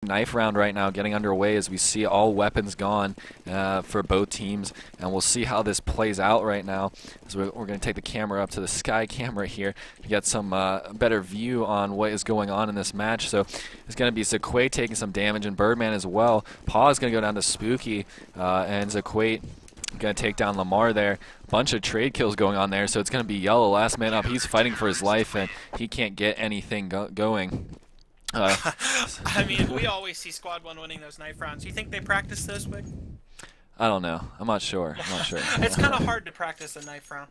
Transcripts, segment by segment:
knife round right now getting underway as we see all weapons gone for both teams, and we'll see how this plays out right now. So we're going to take the camera up to the sky camera here to get some better view on what is going on in this match. So it's going to be Zaquay taking some damage and Birdman as well. Paw is going to go down to Spooky, and Zaquay going to take down Lamar there. Bunch of trade kills going on there, so it's going to be Yellow last man up. He's fighting for his life, and he can't get anything going. I mean, we always see Squad 1 winning those knife rounds. You think they practice those, Wick? I don't know. I'm not sure. It's kind of hard to practice a knife round.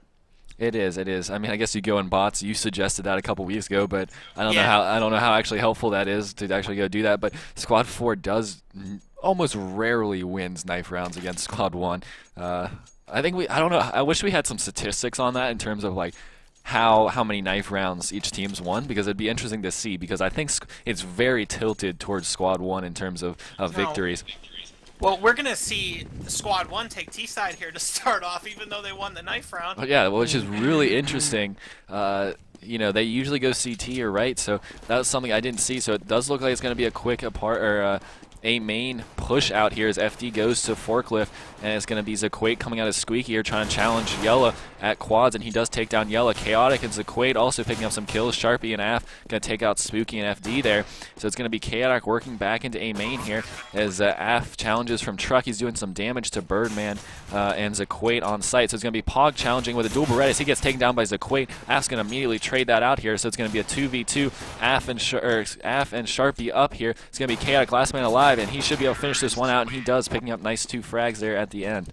It is. It is. I mean, I guess you go in bots. You suggested that a couple weeks ago, but I don't Yeah. know how actually helpful that is to actually go do that. But Squad 4 does almost rarely wins knife rounds against Squad 1. I don't know. I wish we had some statistics on that in terms of like how many knife rounds each team's won, because it'd be interesting to see, because I think it's very tilted towards Squad 1 in terms of victories. Well, we're going to see Squad 1 take T-side here to start off, even though they won the knife round. But yeah, which is really interesting. You know, they usually go CT or right, so that was something I didn't see. So it does look like it's going to be a quick a main push out here as FD goes to Forklift, and it's going to be Zaquate coming out of Squeaky here trying to challenge Yella at quads, and he does take down Yella. Chaotic and Zaquate also picking up some kills. Sharpie and Af going to take out Spooky and FD there. So it's going to be Chaotic working back into A main here as Af challenges from Truck. He's doing some damage to Birdman and Zaquate on site. So it's going to be Pog challenging with a dual Berettas. He gets taken down by Zaquate. Af's going to immediately trade that out here, so it's going to be a 2v2. Af and Sharpie up here. It's going to be Chaotic last man alive, and he should be able to finish this one out, and he does, picking up nice 2 frags there at the end.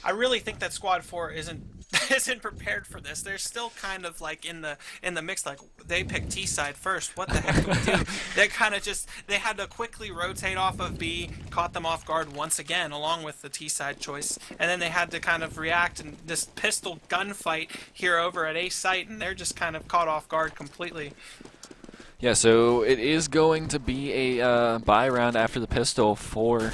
I really think that Squad 4 isn't prepared for this. They're still kind of like in the mix, like they picked T side first. What the heck do we do? They kind of they had to quickly rotate off of B, caught them off guard once again, along with the T side choice, and then they had to kind of react and this pistol gunfight here over at A site, and they're just kind of caught off guard completely. Yeah, so it is going to be a buy round after the pistol for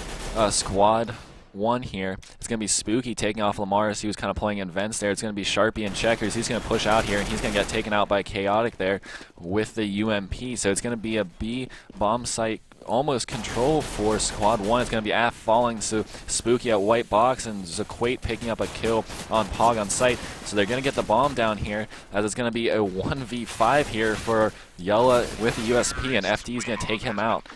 Squad 1 here. It's going to be Spooky taking off Lamar as he was kind of playing in vents there. It's going to be Sharpie and Checkers. He's going to push out here, and he's going to get taken out by Chaotic there with the UMP. So it's going to be a B bomb site almost control for Squad 1. It's going to be Af falling to Spooky at white box, and Zaquate picking up a kill on Pog on site. So they're going to get the bomb down here, as it's going to be a 1v5 here for Yella with the USP, and FD is going to take him out.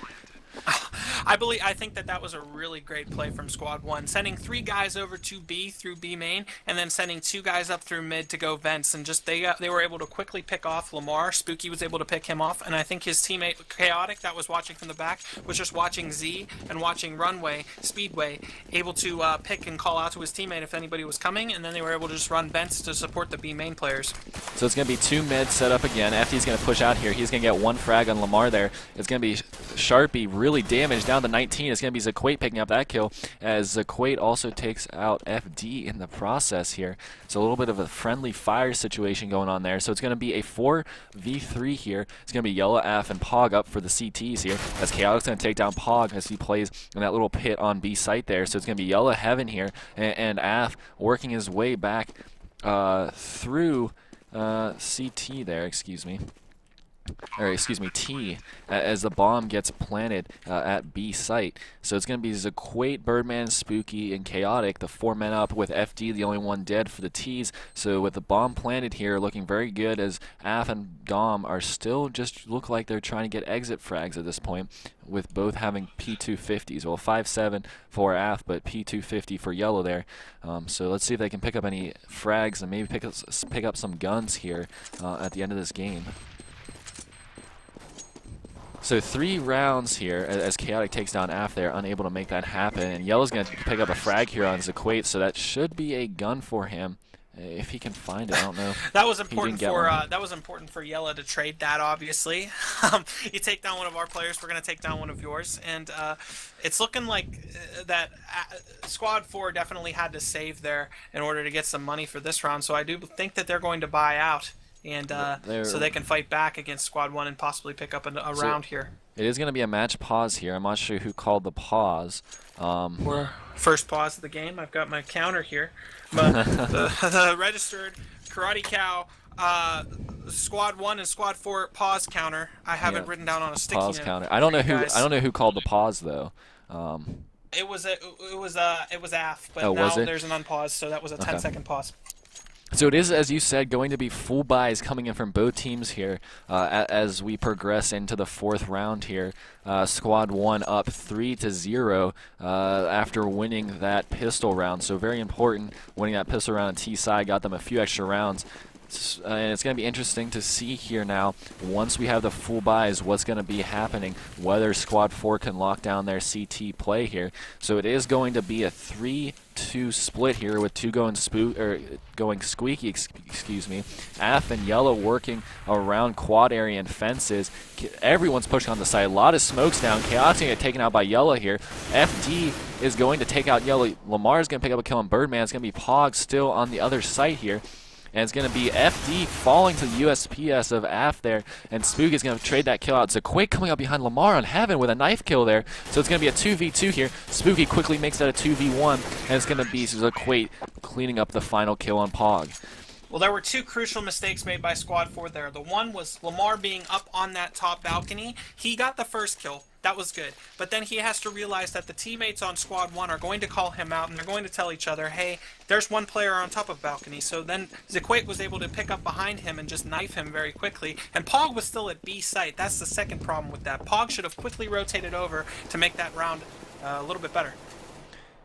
I think that was a really great play from Squad 1, sending 3 guys over to B through B main, and then sending 2 guys up through mid to go vents, and just they were able to quickly pick off Lamar. Spooky was able to pick him off, and I think his teammate Chaotic, that was watching from the back, was just watching Z and watching Runway, Speedway, able to pick and call out to his teammate if anybody was coming, and then they were able to just run vents to support the B main players. So it's going to be 2 mid set up again. FD's going to push out here. He's going to get 1 frag on Lamar there. It's going to be Sharpie really damaged down to 19. It's going to be Zaquate picking up that kill, as Zaquate also takes out FD in the process here. So a little bit of a friendly fire situation going on there. So it's going to be a 4v3 here. It's going to be Yellow, Af, and Pog up for the CTs here, as Chaotic's going to take down Pog as he plays in that little pit on B site there. So it's going to be Yellow Heaven here, and Af working his way back through CT there, T, as the bomb gets planted at B site. So it's going to be Zaquate, Birdman, Spooky, and Chaotic, the 4 men up, with FD the only one dead for the T's. So with the bomb planted here, looking very good, as Af and Dom are still just look like they're trying to get exit frags at this point, with both having P250s. Well, 5.7 for Af, but P250 for Yellow there. So let's see if they can pick up any frags and maybe pick up some guns here at the end of this game. So 3 rounds here as Chaotic takes down Af there, unable to make that happen. And Yellow's going to pick up a frag here on Zaquate, so that should be a gun for him. If he can find it, I don't know. That was important for Yella to trade that, obviously. You take down one of our players, we're going to take down one of yours. And it's looking like that Squad 4 definitely had to save there in order to get some money for this round. So I do think that they're going to buy out, and so they can fight back against Squad 1 and possibly pick up a round here. It is going to be a match pause here. I'm not sure who called the pause. First pause of the game. I've got my counter here. But the registered Karate Cow Squad 1 and Squad 4 pause counter. I have Yeah, it written down on a sticky pause note counter. for you I guys. don't know who called the pause though. Um, It was AF, oh, but was now it? there's an unpause, so that was a Okay. 10-second pause. So it is, as you said, going to be full buys coming in from both teams here as we progress into the fourth round here. Squad 1 up 3-0 after winning that pistol round. So very important, winning that pistol round on T side got them a few extra rounds. And it's going to be interesting to see here now, once we have the full buys, what's going to be happening, whether Squad 4 can lock down their CT play here. So it is going to be a 3-2 split here with two going squeaky, excuse me. AF and Yellow working around quad area and fences. Everyone's pushing on the side. A lot of smokes down. Chaotic's going to get taken out by Yellow here. FD is going to take out Yellow. Lamar's going to pick up a kill on Birdman. It's going to be Pog still on the other site here. And it's going to be FD falling to the USPS of AF there, and Spook is going to trade that kill out. It's a Quake coming up behind Lamar on Heaven with a knife kill there. So it's going to be a 2v2 here. Spooky quickly makes that a 2v1, and it's going to be Quake cleaning up the final kill on Pog. Well, there were two crucial mistakes made by Squad 4 there. The one was Lamar being up on that top balcony. He got the first kill. That was good. But then he has to realize that the teammates on Squad 1 are going to call him out, and they're going to tell each other, hey, there's one player on top of balcony. So then Zequate was able to pick up behind him and just knife him very quickly. And Pog was still at B site. That's the second problem with that. Pog should have quickly rotated over to make that round a little bit better.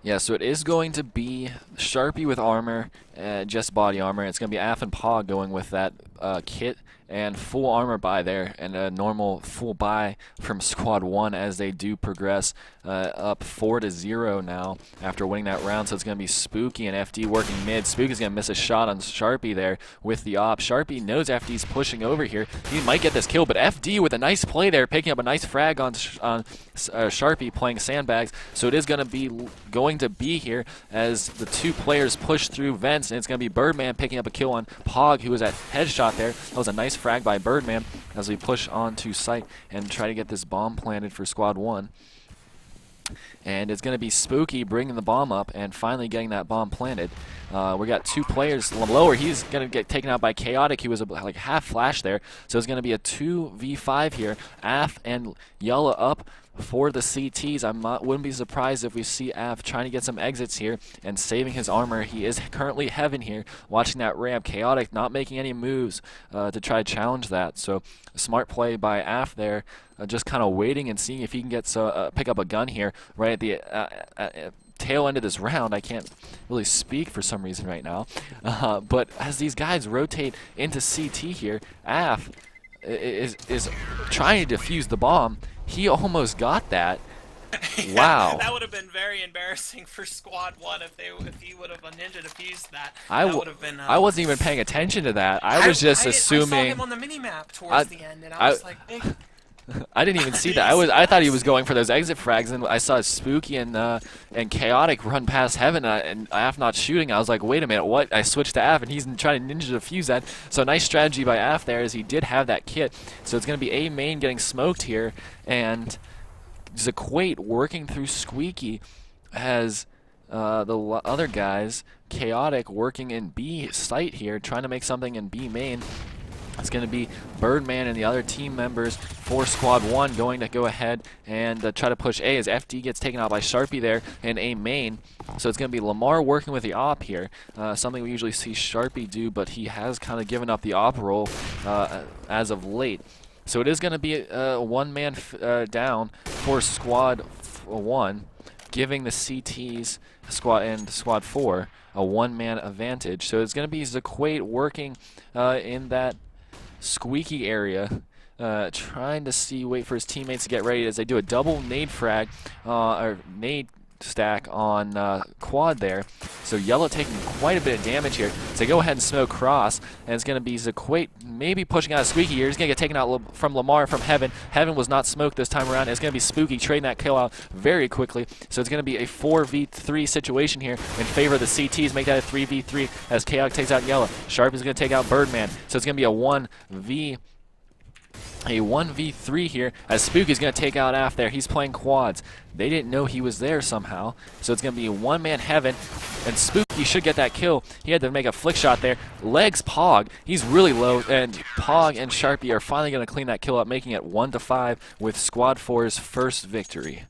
Yeah, so it is going to be Sharpie with armor, just body armor. It's going to be AF and Pog going with that kit and full armor buy there, and a normal full buy from Squad 1 as they do progress up 4-0 now after winning that round. So it's going to be Spooky and FD working mid. Spooky's going to miss a shot on Sharpie there with the op. Sharpie knows FD's pushing over here. He might get this kill, but FD with a nice play there, picking up a nice frag on Sharpie playing sandbags. So it is going to be here as the two players push through vents, and it's going to be Birdman picking up a kill on Pog, who was at headshot there. That was a nice frag by Birdman as we push onto site and try to get this bomb planted for Squad 1. And it's going to be Spooky bringing the bomb up and finally getting that bomb planted. We got two players lower. He's going to get taken out by Chaotic. He was like half flash there. So it's going to be a 2v5 here. AF and Yellow up for the CTs. Wouldn't be surprised if we see AF trying to get some exits here and saving his armor. He is currently Heaven here, watching that ramp. Chaotic not making any moves to try to challenge that. So a smart play by AF there, just kind of waiting and seeing if he can get pick up a gun here right at the tail end of this round. I can't really speak for some reason right now. But as these guys rotate into CT here, AF is trying to defuse the bomb. He almost got that. Wow. That would have been very embarrassing for Squad 1 if he would have a ninja defused that. I That would have been. I wasn't even paying attention to that. I was just I assuming. saw him on the minimap towards the end, and I was like, hey. I didn't even see that. I thought he was going for those exit frags, and I saw Spooky and Chaotic run past Heaven, and AF not shooting. I was like, wait a minute, what? I switched to AF, and he's trying to ninja defuse that. So nice strategy by AF there, as he did have that kit. So it's going to be A main getting smoked here, and Zequate working through Squeaky has the other guys, Chaotic working in B site here, trying to make something in B main. It's going to be Birdman and the other team members for Squad 1 going to go ahead and try to push A as FD gets taken out by Sharpie there in A main. So it's going to be Lamar working with the op here, something we usually see Sharpie do, but he has kind of given up the op role as of late. So it is going to be a one-man down for Squad 1, giving the CTs Squad 4 a one-man advantage. So it's going to be Zequate working in that squeaky area, trying to wait for his teammates to get ready as they do a double nade frag, or nade stack on quad there. So Yellow taking quite a bit of damage here. So go ahead and smoke cross, and it's going to be Zequate maybe pushing out a squeaky here. He's going to get taken out from Lamar from Heaven. Heaven was not smoked this time around. It's going to be Spooky trading that kill out very quickly. So it's going to be a 4v3 situation here in favor of the CTs. Make that a 3v3 as Chaotic takes out Yellow. Sharp is going to take out Birdman. So it's going to be a 1v3 here as Spooky's going to take out AF there. He's playing quads. They didn't know he was there somehow. So it's going to be one-man Heaven, and Spooky FD should get that kill. He had to make a flick shot there. Legs Pog. He's really low, and Pog and Sharpie are finally going to clean that kill up, making it 1-5 with Squad 4's first victory.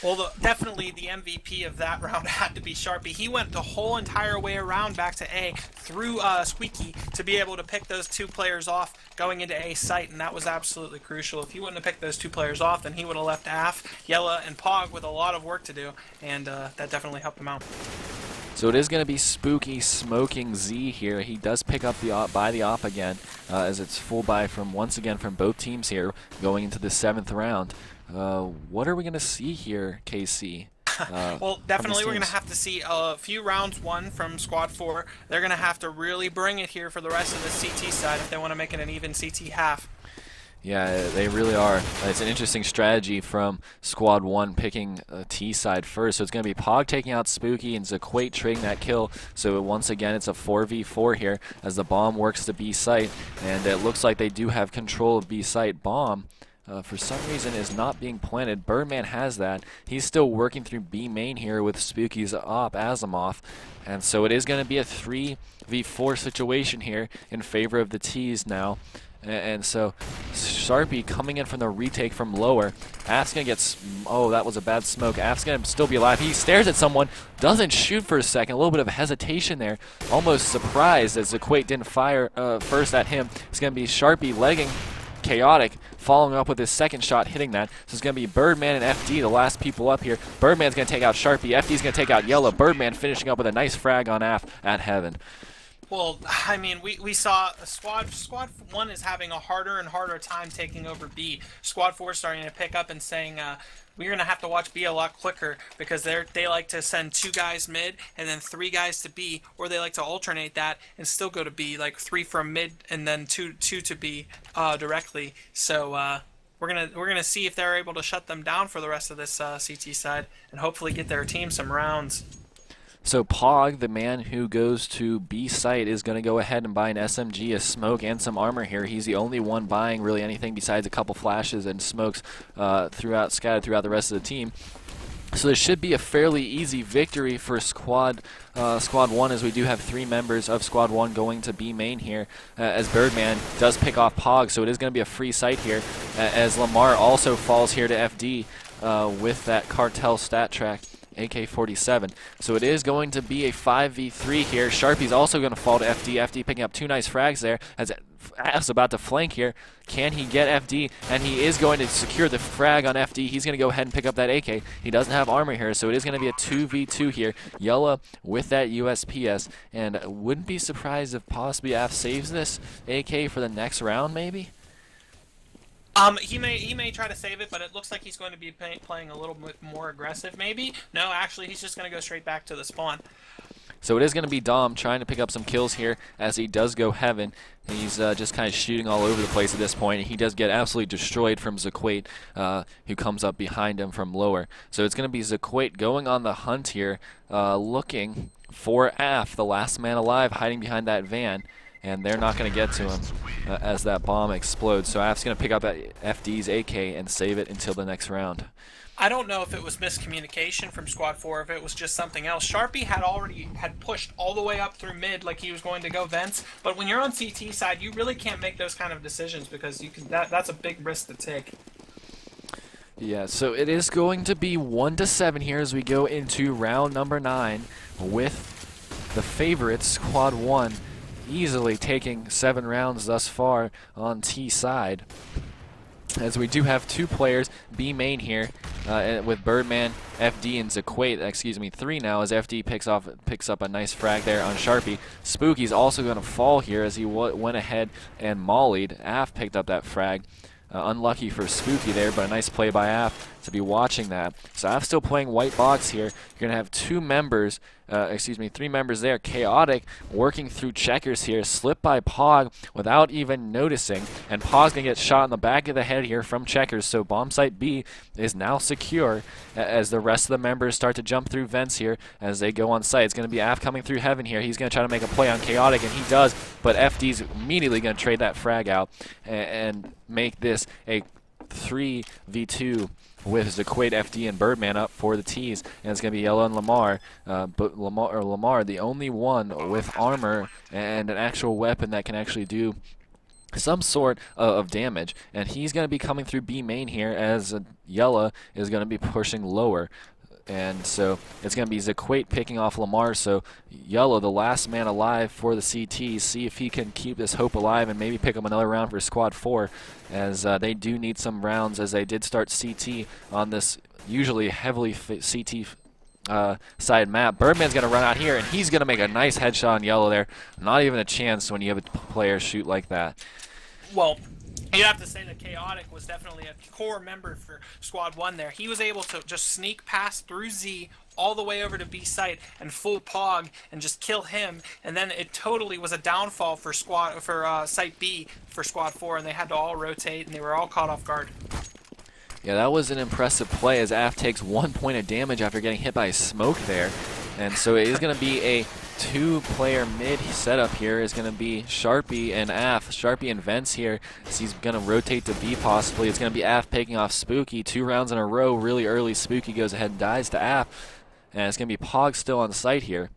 Well, definitely the MVP of that round had to be Sharpie. He went the whole entire way around back to A through Squeaky to be able to pick those 2 players off going into A site, and that was absolutely crucial. If he wouldn't have picked those 2 players off, then he would have left Af, Yella, and Pog with a lot of work to do, and that definitely helped him out. So it is going to be Spooky smoking Z here. He does pick up the op, buy the op again, as it's full buy from once again from both teams here going into the 7th round. What are we going to see here, KC? Well, definitely we're going to have to see a few rounds won from Squad 4. They're going to have to really bring it here for the rest of the CT side if they want to make it an even CT half. Yeah, they really are. It's an interesting strategy from Squad 1 picking T side first. So it's going to be Pog taking out Spooky and Zaquate trading that kill. So once again, it's a 4v4 here as the bomb works to B site. And it looks like they do have control of B site. Bomb, for some reason, is not being planted. Birdman has that. He's still working through B main here with Spooky's op Asimov. And so it is going to be a 3v4 situation here in favor of the T's now. And so Sharpie coming in from the retake from lower. Af's going to get... Oh, that was a bad smoke. Af's going to still be alive. He stares at someone, doesn't shoot for a second. A little bit of hesitation there. Almost surprised as Zaquate didn't fire first at him. It's going to be Sharpie legging Chaotic, following up with his second shot, hitting that. So it's going to be Birdman and FD, the last people up here. Birdman's going to take out Sharpie. FD's going to take out Yellow. Birdman finishing up with a nice frag on Af at Heaven. Well, I mean, we saw Squad 1 is having a harder and harder time taking over B. Squad 4 starting to pick up and saying, we're going to have to watch B a lot quicker because they like to send 2 guys mid and then 3 guys to B, or they like to alternate that and still go to B, like 3 from mid and then 2 to B directly. So we're gonna see if they're able to shut them down for the rest of this CT side and hopefully get their team some rounds. So Pog, the man who goes to B site, is going to go ahead and buy an SMG, a smoke, and some armor here. He's the only one buying really anything besides a couple flashes and smokes scattered throughout the rest of the team. So this should be a fairly easy victory for Squad 1, as we do have 3 members of Squad 1 going to B main here, as Birdman does pick off Pog, so it is going to be a free site here, as Lamar also falls here to FD with that cartel stat track. AK-47. So it is going to be a 5v3 here. Sharpie's also going to fall to FD. FD picking up 2 nice frags there as Af's about to flank here. Can he get FD? And he is going to secure the frag on FD. He's going to go ahead and pick up that AK. He doesn't have armor here, so it is going to be a 2v2 here. Yella with that USPS, and wouldn't be surprised if possibly Af saves this AK for the next round, maybe? He may try to save it, but it looks like he's going to be playing a little bit more aggressive, maybe. No, actually, he's just going to go straight back to the spawn. So it is going to be Dom trying to pick up some kills here as he does go Heaven. He's just kind of shooting all over the place at this point. He does get absolutely destroyed from Zaquate, who comes up behind him from lower. So it's going to be Zaquate going on the hunt here, looking for Af, the last man alive, hiding behind that van. And they're not going to get to him as that bomb explodes. So Af's going to pick up FD's AK and save it until the next round. I don't know if it was miscommunication from Squad 4, if it was just something else. Sharpie had pushed all the way up through mid like he was going to go vents, but when you're on CT side, you really can't make those kind of decisions because that's a big risk to take. Yeah, so it is going to be 1-7 here as we go into round number 9 with the favorite Squad 1 easily taking 7 rounds thus far on T side. As we do have 2 players B main here with Birdman, FD, and Zaquate. Excuse me, 3 now as FD picks up a nice frag there on Sharpie. Spooky's also going to fall here as he went ahead and mollied. Af picked up that frag. Unlucky for Spooky there, but a nice play by Af to be watching that. So Af's still playing white box here. You're going to have 3 members there. Chaotic working through checkers here. Slipped by Pog without even noticing. And Pog's going to get shot in the back of the head here from checkers. So bomb site B is now secure as the rest of the members start to jump through vents here as they go on site. It's going to be Af coming through Heaven here. He's going to try to make a play on Chaotic, and he does. But FD's immediately going to trade that frag out and make this a 3v2 with Zaquate, FD, and Birdman up for the T's, and it's going to be Yellow and Lamar. But Lamar, the only one with armor and an actual weapon that can actually do some sort of damage, and he's going to be coming through B main here as Yella is going to be pushing lower. And so it's going to be Zaquate picking off Lamar. So Yellow, the last man alive for the CTs, see if he can keep this hope alive and maybe pick up another round for Squad 4, as they do need some rounds, as they did start CT on this usually heavily CT side map. Birdman's going to run out here, and he's going to make a nice headshot on Yellow there. Not even a chance when you have a player shoot like that. Well, you have to say that Chaotic was definitely a core member for Squad 1 there. He was able to just sneak past through Z all the way over to B site and full Pog and just kill him, and then it totally was a downfall for site B for Squad 4, and they had to all rotate, and they were all caught off guard. Yeah, that was an impressive play, as AF takes 1 point of damage after getting hit by a smoke there. And so it is going to be a two-player mid setup here. Is going to be Sharpie and AF. Sharpie and Vents here, as he's going to rotate to B possibly. It's going to be AF picking off Spooky. 2 rounds in a row, really early. Spooky goes ahead and dies to AF. And it's going to be Pog still on site here,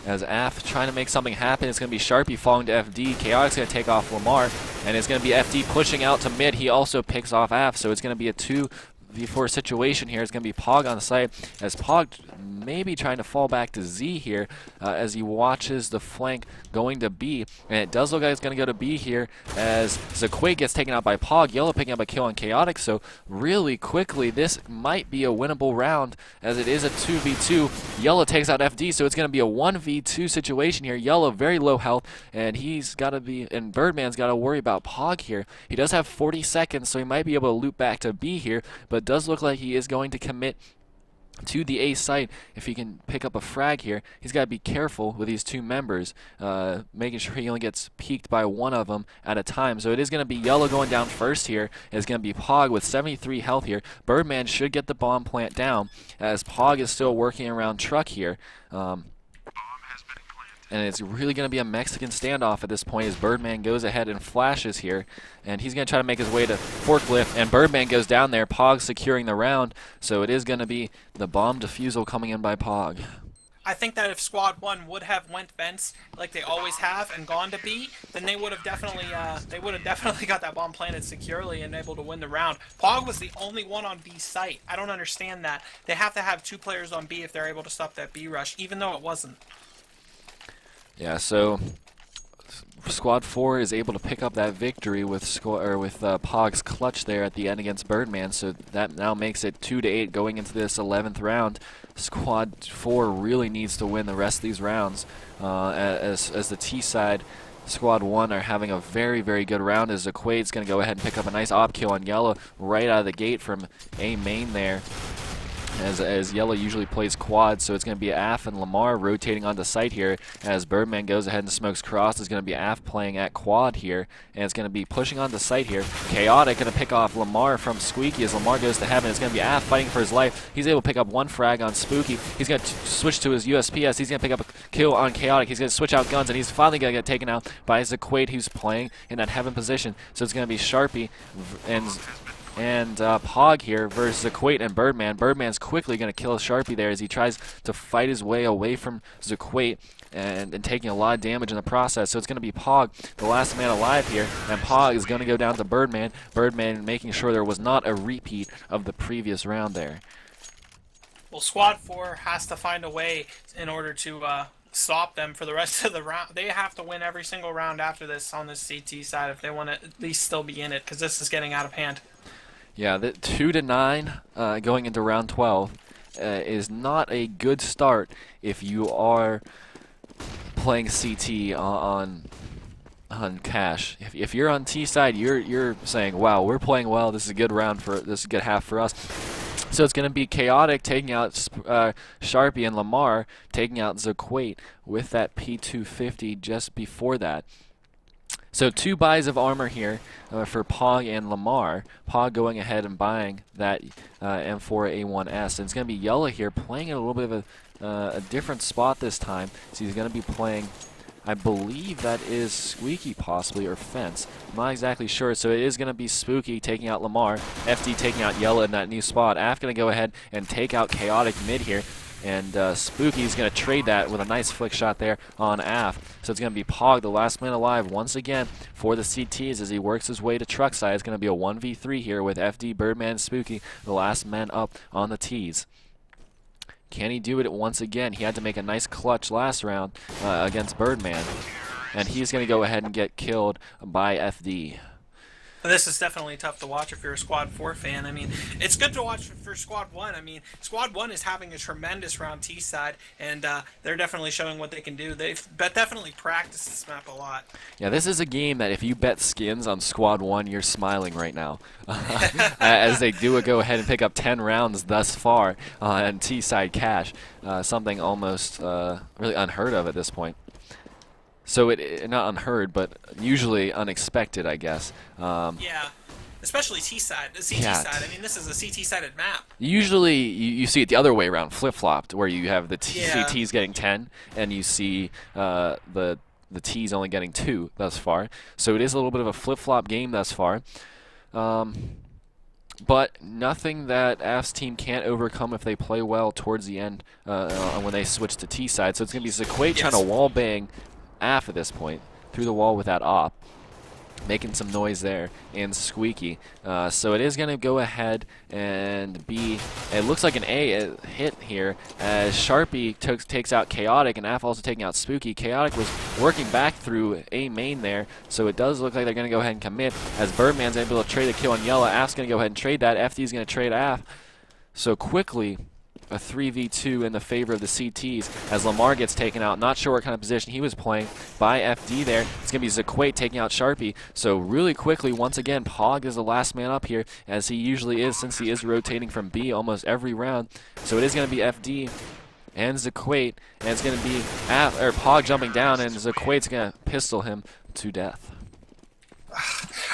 as AF trying to make something happen. It's going to be Sharpie falling to FD. Chaotic's going to take off Lamar, and it's going to be FD pushing out to mid. He also picks off AF, so it's going to be a 2v4 situation here. It's going to be Pog on the site, as Pog maybe trying to fall back to Z here, as he watches the flank going to B. And it does look like it's going to go to B here, as Zaquate gets taken out by Pog. Yellow picking up a kill on Chaotic, so really quickly this might be a winnable round, as it is a 2v2. Yellow takes out FD, so it's going to be a 1v2 situation here. Yellow very low health, and Birdman's got to worry about Pog here. He does have 40 seconds, so he might be able to loop back to B here, but it does look like he is going to commit to the A site if he can pick up a frag here. He's got to be careful with these two members, making sure he only gets peeked by one of them at a time. So it is going to be Yellow going down first here. It's going to be Pog with 73 health here. Birdman should get the bomb plant down, as Pog is still working around Truck here. And it's really going to be a Mexican standoff at this point, as Birdman goes ahead and flashes here. And he's going to try to make his way to Forklift, and Birdman goes down there. Pog securing the round, so it is going to be the bomb defusal coming in by Pog. I think that if Squad 1 would have went Vents like they always have and gone to B, then they would have definitely got that bomb planted securely and able to win the round. Pog was the only one on B site. I don't understand that. They have to have 2 players on B if they're able to stop that B rush, even though it wasn't. Yeah, so Squad 4 is able to pick up that victory with Pog's clutch there at the end against Birdman, so that now makes it 2-8 going into this 11th round. Squad 4 really needs to win the rest of these rounds, as the T side, Squad 1 are having a very, very good round, as Zaquade's going to go ahead and pick up a nice op kill on Yellow right out of the gate from A main there. As Yellow usually plays quad, so it's going to be AF and Lamar rotating onto site here, as Birdman goes ahead and smokes cross. It's going to be AF playing at quad here, and it's going to be pushing onto site here. Chaotic going to pick off Lamar from Squeaky, as Lamar goes to heaven. It's going to be AF fighting for his life. He's able to pick up 1 frag on Spooky. He's going to switch to his USPS. He's going to pick up a kill on Chaotic. He's going to switch out guns, and he's finally going to get taken out by Zaquade, who's playing in that heaven position. So it's going to be Sharpie and Pog here versus Zaquate and Birdman. Birdman's quickly going to kill Sharpie there, as he tries to fight his way away from Zaquate and taking a lot of damage in the process. So it's going to be Pog, the last man alive here, and Pog is going to go down to Birdman. Birdman making sure there was not a repeat of the previous round there. Well, Squad 4 has to find a way in order to stop them for the rest of the round. They have to win every single round after this on this CT side if they want to at least still be in it, because this is getting out of hand. Yeah, the 2-9 going into round 12 is not a good start if you are playing CT on cash. If you're on T side, you're saying, wow, we're playing well. This is a good round this is a good half for us. So it's going to be Chaotic taking out Sharpie, and Lamar taking out Zaquate with that P250 just before that. So 2 buys of armor here for Pog and Lamar. Pog going ahead and buying that M4A1S. And it's going to be Yellow here playing in a little bit of a different spot this time. So he's going to be playing I believe that is Squeaky possibly, or Fence. I'm not exactly sure. So it is going to be Spooky taking out Lamar. FD taking out Yella in that new spot. Af going to go ahead and take out Chaotic mid here. And Spooky's going to trade that with a nice flick shot there on Af. So it's going to be Pog, the last man alive, once again for the CTs as he works his way to truck side. It's going to be a 1v3 here with FD, Birdman, Spooky, the last man up on the tees. Can he do it once again? He had to make a nice clutch last round against Birdman. And he's going to go ahead and get killed by FD. This is definitely tough to watch if you're a Squad 4 fan. I mean, it's good to watch for Squad 1. I mean, Squad 1 is having a tremendous round T-side, and they're definitely showing what they can do. They've definitely practiced this map a lot. Yeah, this is a game that if you bet skins on Squad 1, you're smiling right now. As they do go ahead and pick up 10 rounds thus far on T-side cash. Something almost really unheard of at this point. So not unheard, but usually unexpected, I guess. Yeah, especially T-side, the CT side. I mean, this is a CT-sided map. Usually you see it the other way around, flip-flopped, where you have the CTs getting 10, and you see the T's only getting 2 thus far. So it is a little bit of a flip-flop game thus far. But nothing that Af's team can't overcome if they play well towards the end when they switch to T-side. So it's going to be Zaquate trying to wall bang Af at this point through the wall with that op, making some noise there, and Squeaky. So it is going to go ahead and be, it looks like an A hit here as Sharpie takes out Chaotic, and Af also taking out Spooky. Chaotic was working back through A main there, so it does look like they're going to go ahead and commit as Birdman's able to trade a kill on Yella. Af's going to go ahead and trade that. FD's going to trade Af. So quickly, a 3v2 in the favor of the CTs as Lamar gets taken out. Not sure what kind of position he was playing by FD there. It's going to be Zaquate taking out Sharpie. So really quickly, once again, Pog is the last man up here, as he usually is since he is rotating from B almost every round. So it is going to be FD and Zaquate, and it's going to be Pog jumping down, and Zaquate's going to pistol him to death.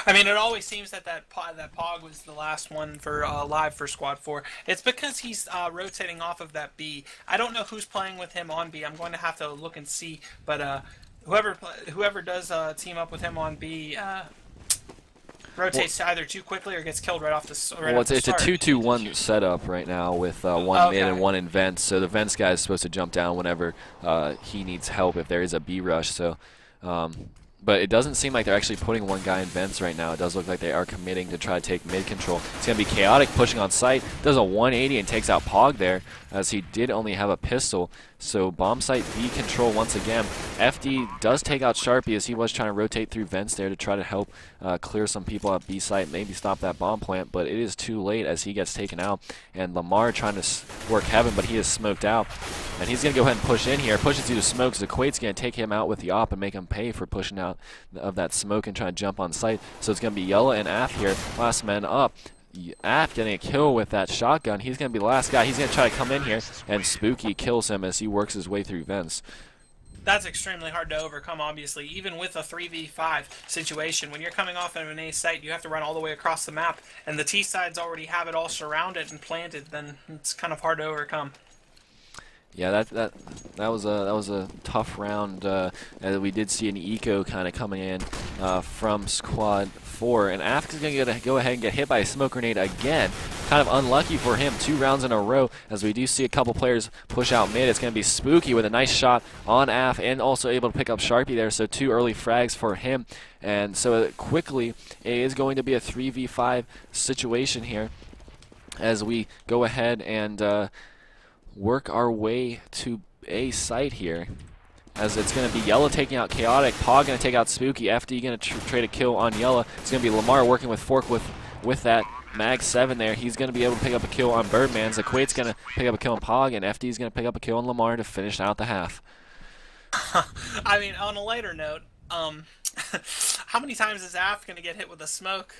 I mean, it always seems that Pog was the last one for live for Squad 4. It's because he's rotating off of that B. I don't know who's playing with him on B. I'm going to have to look and see. But whoever does team up with him on B rotates either too quickly or gets killed right off the Well, it's a 2-2-1 setup right now with one mid and one in vents. So the vents guy is supposed to jump down whenever he needs help if there is a B rush. So. But it doesn't seem like they're actually putting one guy in vents right now. It does look like they are committing to try to take mid control. It's going to be Chaotic pushing on site. Does a 180 and takes out Pog there, as he did only have a pistol. So bomb site B control once again. FD does take out Sharpie as he was trying to rotate through vents there to try to help clear some people at B site, maybe stop that bomb plant, but it is too late as he gets taken out. And Lamar trying to work heaven, but he is smoked out. And he's going to go ahead and push in here. Pushes through the smoke. Zaquate's going to take him out with the op and make him pay for pushing out of that smoke and trying to jump on site. So it's going to be Yella and Af here, last man up. Af getting a kill with that shotgun. He's going to be the last guy. He's going to try to come in here, and Spooky kills him as he works his way through vents. That's extremely hard to overcome, obviously. Even with a 3v5 situation, when you're coming off of an A site, you have to run all the way across the map, and the T sides already have it all surrounded and planted, then it's kind of hard to overcome. Yeah, that was a tough round. We did see an eco kind of coming in from Squad 4, and Af is going to go ahead and get hit by a smoke grenade again. Kind of unlucky for him, 2 rounds in a row, as we do see a couple players push out mid. It's going to be Spooky with a nice shot on Af, and also able to pick up Sharpie there. So 2 early frags for him, and so quickly it is going to be a 3v5 situation here, as we go ahead and work our way to a site here, as it's going to be Yella taking out Chaotic, Pog going to take out Spooky, FD going to trade a kill on Yella. It's going to be Lamar working with Fork with that Mag 7 there. He's going to be able to pick up a kill on Birdman. Zaquate's going to pick up a kill on Pog, and FD's going to pick up a kill on Lamar to finish out the half. I mean, on a lighter note, how many times is Af going to get hit with a smoke?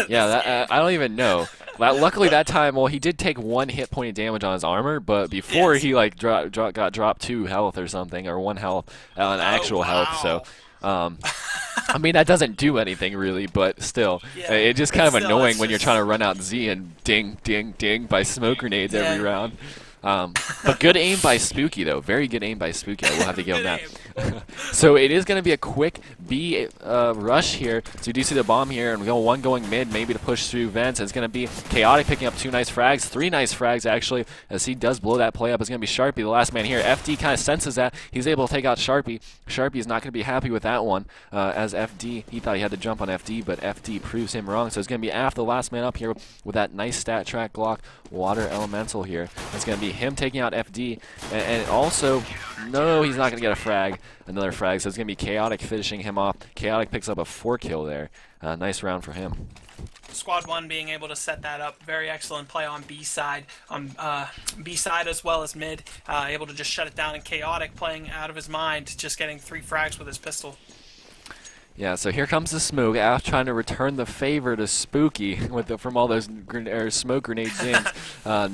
Yeah, I don't even know. Luckily that time, well, he did take 1 hit point of damage on his armor, but before he like got dropped 2 health or something, or 1 health on actual health. So, I mean, that doesn't do anything really, but still, it's just kind of annoying when you're trying to run out Z and ding, ding, ding by smoke grenades every round. But good aim by Spooky, though. Very good aim by Spooky. I will have to give him Good that. aim. So it is going to be a quick B rush here. So you do see the bomb here, and we got one going mid, maybe to push through vents. It's going to be Chaotic picking up 2 nice frags, 3 nice frags actually, as he does blow that play up. It's going to be Sharpie, the last man here. FD kind of senses that. He's able to take out Sharpie. Sharpie is not going to be happy with that one, as FD, he thought he had to jump on FD, but FD proves him wrong. So it's going to be Af, the last man up here, with that nice stat track Glock Water Elemental here. It's going to be him taking out FD, and also, no, he's not going to get a frag, another frag, so it's going to be Chaotic finishing him off. Chaotic picks up a 4 kill there. Nice round for him. Squad 1 being able to set that up. Very excellent play on B side, as well as mid. Able to just shut it down, and Chaotic playing out of his mind, just getting 3 frags with his pistol. Yeah, so here comes the smoke. Af trying to return the favor to Spooky from all those smoke grenades in.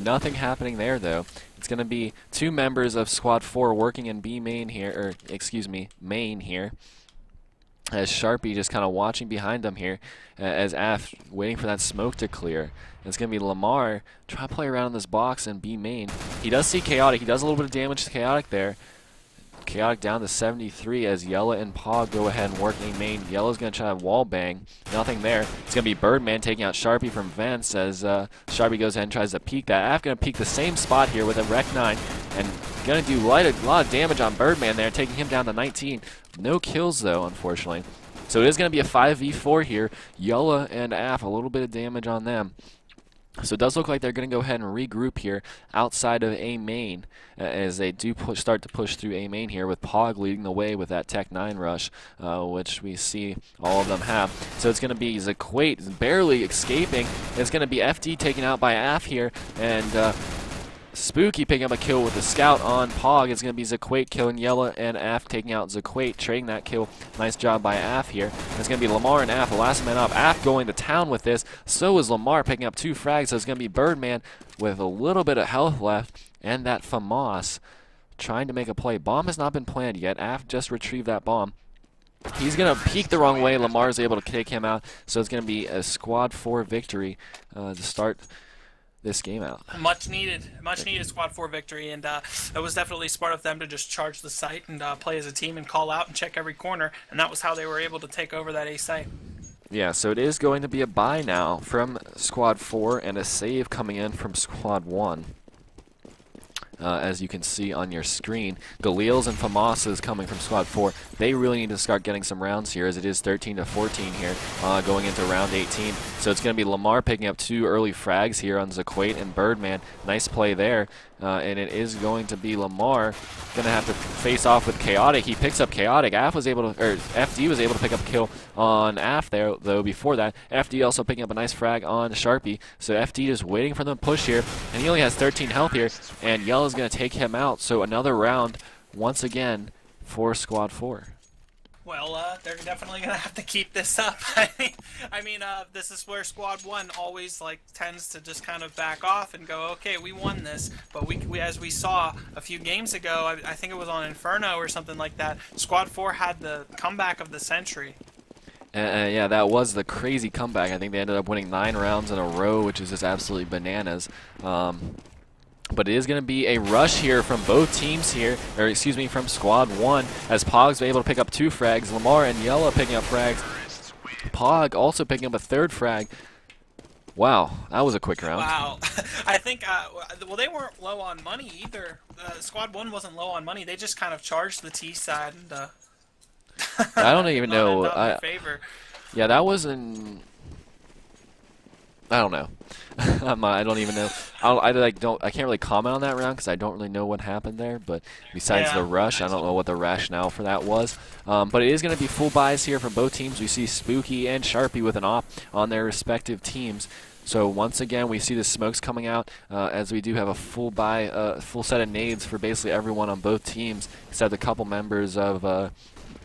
Nothing happening there, though. It's going to be 2 members of Squad 4 working in B main here, or excuse me, main here. As Sharpie just kind of watching behind them here, as Af waiting for that smoke to clear. It's going to be Lamar trying to play around in this box and B main. He does see Chaotic. He does a little bit of damage to Chaotic there. Chaotic down to 73 as Yella and Pog go ahead and work a main. Yella's going to try to wall bang. Nothing there. It's going to be Birdman taking out Sharpie from vents as Sharpie goes ahead and tries to peek that. Af going to peek the same spot here with a Rec 9 and going to do a lot of damage on Birdman there, taking him down to 19. No kills though, unfortunately. So it is going to be a 5v4 here. Yella and Af, a little bit of damage on them. So it does look like they're going to go ahead and regroup here outside of A main as they do start to push through A main here, with Pog leading the way with that Tech 9 rush, which we see all of them have. So it's going to be Zaquate barely escaping. It's going to be FD taken out by Af here, and Spooky picking up a kill with the scout on Pog. It's going to be Zaquate killing Yella and Af taking out Zaquate, trading that kill. Nice job by Af here. It's going to be Lamar and Af, the last man up. Af going to town with this. So is Lamar picking up 2 frags. So it's going to be Birdman with a little bit of health left, and that FAMAS trying to make a play. Bomb has not been planned yet. Af just retrieved that bomb. He's going to peek the wrong way. Lamar is able to take him out. So it's going to be a Squad 4 victory to start this game out. Much needed Squad 4 victory, and it was definitely smart of them to just charge the site and play as a team and call out and check every corner, and that was how they were able to take over that A site. Yeah, so it is going to be a bye now from Squad 4 and a save coming in from Squad 1. As you can see on your screen, Galil's and Famasas coming from Squad 4. They really need to start getting some rounds here, as it is 13-14 here, going into round 18. So it's going to be Lamar picking up 2 early frags here on Zaquate and Birdman. Nice play there. And it is going to be Lamar going to have to face off with Chaotic. He picks up Chaotic. FD was able to pick up a kill on Af there, though before that. FD also picking up a nice frag on Sharpie. So FD is waiting for them to push here, and he only has 13 health here, and Yella's going to take him out. So another round once again for Squad 4. Well, they're definitely going to have to keep this up. I mean, this is where Squad 1 always tends to just kind of back off and go, okay, we won this. But we as we saw a few games ago, I think it was on Inferno or something like that, Squad 4 had the comeback of the century. Yeah, that was the crazy comeback. I think they ended up winning 9 rounds in a row, which is just absolutely bananas. But it is going to be a rush here from both teams here, or excuse me, from Squad 1, as Pog's able to pick up 2 frags. Lamar and Yella picking up frags. Pog also picking up a 3rd frag. Wow, that was a quick round. Wow. I think, well, they weren't low on money either. Squad 1 wasn't low on money. They just kind of charged the T side. And, I don't even know. Yeah, that was in... I don't know. I don't even know. I can't really comment on that round because I don't really know what happened there. But besides the rush, I don't know what the rationale for that was. But it is going to be full buys here from both teams. We see Spooky and Sharpie with an op on their respective teams. So once again, we see the smokes coming out as we do have a full buy, full set of nades for basically everyone on both teams, except a couple members of the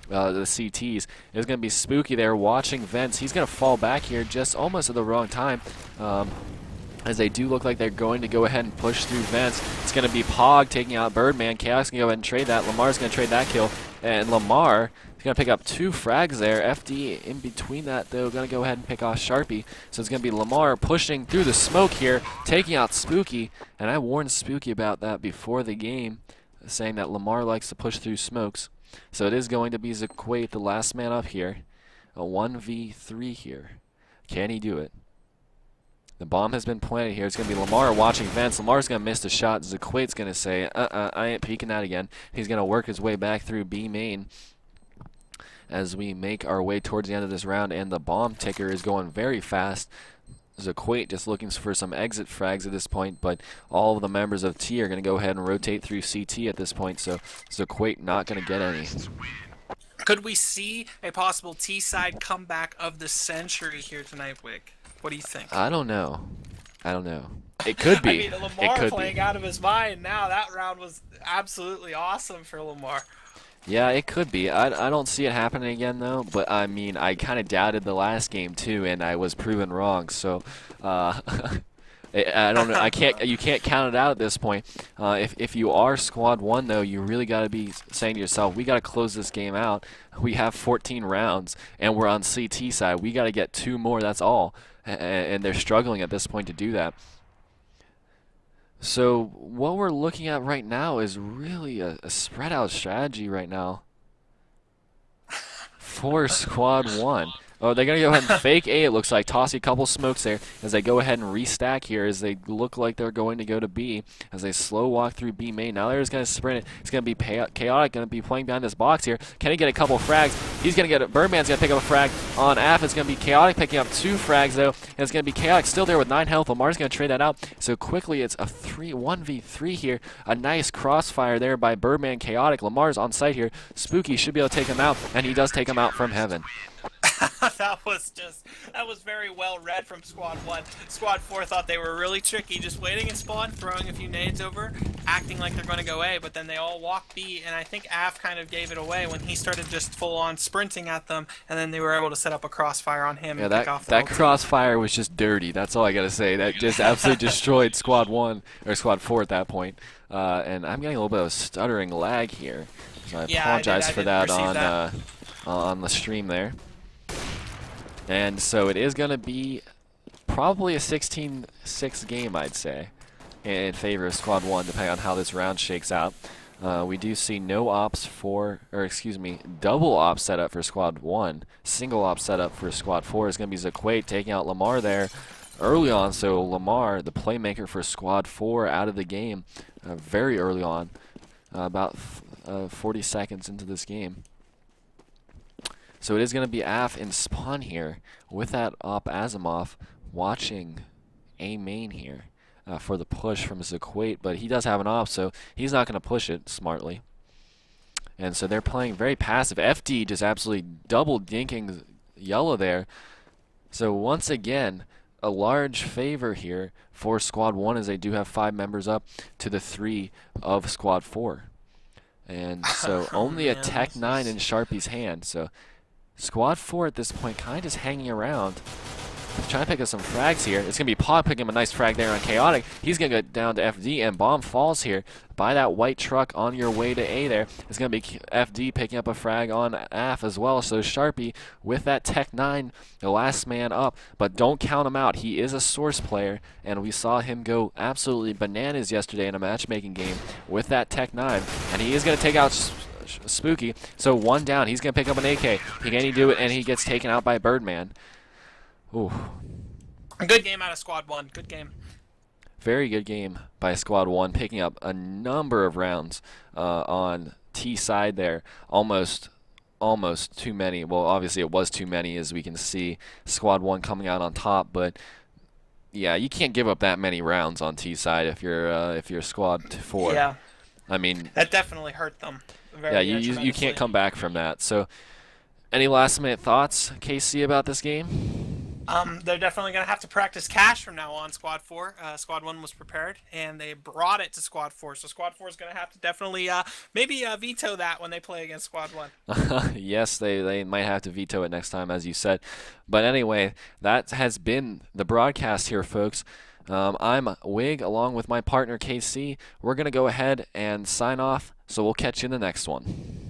CTs. It's going to be Spooky there watching vents. He's going to fall back here just almost at the wrong time, as they do look like they're going to go ahead and push through vents. It's going to be Pog taking out Birdman. Chaos can go ahead and trade that. Lamar's going to trade that kill. And Lamar is going to pick up 2 frags there. FD in between that, though, going to go ahead and pick off Sharpie. So it's going to be Lamar pushing through the smoke here, taking out Spooky. And I warned Spooky about that before the game, saying that Lamar likes to push through smokes. So it is going to be Zaquate, the last man up here. A 1v3 here. Can he do it? The bomb has been planted here. It's going to be Lamar watching vents. Lamar's going to miss the shot. Zaquate's going to say, I ain't peeking that again. He's going to work his way back through B main as we make our way towards the end of this round, and the bomb ticker is going very fast. Zaquate just looking for some exit frags at this point, but all of the members of T are going to go ahead and rotate through CT at this point, so Zaquate not going to get any. Could we see a possible T-side comeback of the century here tonight, Wick? What do you think? I don't know. It could be. I mean, Lamar it could playing be. out of his mind now. That round was absolutely awesome for Lamar. Yeah, it could be. I don't see it happening again, though. But, I mean, I kind of doubted the last game, too, and I was proven wrong. So, I don't know. You can't count it out at this point. If you are squad 1, though, you really got to be saying to yourself, we got to close this game out. We have 14 rounds, and we're on CT side. We got to get 2 more. That's all. And they're struggling at this point to do that. So what we're looking at right now is really a spread out strategy right now for squad 1. Oh, they're going to go ahead and fake A, it looks like. Toss a couple smokes there as they go ahead and restack here as they look like they're going to go to B as they slow walk through B main. Now they're just going to sprint it. It's going to be Chaotic, going to be playing behind this box here. Can he get a couple frags? He's going to get it. Birdman's going to pick up a frag on AF. It's going to be Chaotic picking up 2 frags, though. And it's going to be Chaotic still there with 9 health. Lamar's going to trade that out. So quickly, it's a 1v3 here. A nice crossfire there by Birdman Chaotic. Lamar's on site here. Spooky should be able to take him out, and he does take him out from heaven. that was very well read from Squad 1. Squad 4 thought they were really tricky, just waiting in spawn, throwing a few nades over, acting like they're going to go A, but then they all walked B, and I think Af kind of gave it away when he started just full-on sprinting at them, and then they were able to set up a crossfire on him and pick off the that whole team. crossfire was just dirty. That's all I got to say. That just absolutely destroyed Squad 1, or Squad 4 at that point. And I'm getting a little bit of stuttering lag here, so I apologize for that on the stream there. And so it is going to be probably a 16-6 game, I'd say, in favor of Squad 1, depending on how this round shakes out. We do see no ops double op setup for Squad 1. Single op setup for Squad 4 is going to be Zaquate taking out Lamar there early on. So Lamar, the playmaker for Squad 4, out of the game very early on, about 40 seconds into this game. So it is going to be Af in spawn here with that op Asimov watching A main here for the push from Zaquate, but he does have an op, so he's not going to push it smartly. And so they're playing very passive. FD just absolutely double dinking yellow there. So once again, a large favor here for Squad 1 as they do have 5 members up to the 3 of Squad 4. And so only a Tech 9 in Sharpie's hand. So Squad 4 at this point kind of just hanging around, trying to pick up some frags here. It's going to be Paw picking up a nice frag there on Chaotic. He's going to go down to FD, and bomb falls here by that white truck on your way to A there. It's going to be FD picking up a frag on AF as well. So Sharpie with that Tech 9, the last man up. But don't count him out. He is a Source player, and we saw him go absolutely bananas yesterday in a matchmaking game with that Tech 9. And he is going to take out Spooky. So 1 down. He's going to pick up an AK. Can he do it? And he gets taken out by Birdman. Ooh. A good game out of Squad 1. Good game. Very good game by Squad 1, picking up a number of rounds on T side there. Almost too many. Well, obviously it was too many, as we can see Squad 1 coming out on top, but yeah, you can't give up that many rounds on T side if you're Squad 4. Yeah. I mean, that definitely hurt them. Yeah, you can't come back from that. So, any last minute thoughts, KC, about this game? They're definitely going to have to practice cash from now on, Squad 4. Squad 1 was prepared, and they brought it to Squad 4. So Squad 4 is going to have to definitely maybe veto that when they play against Squad 1. Yes, they might have to veto it next time, as you said. But anyway, that has been the broadcast here, folks. I'm Wig, along with my partner KC. We're going to go ahead and sign off, so we'll catch you in the next one.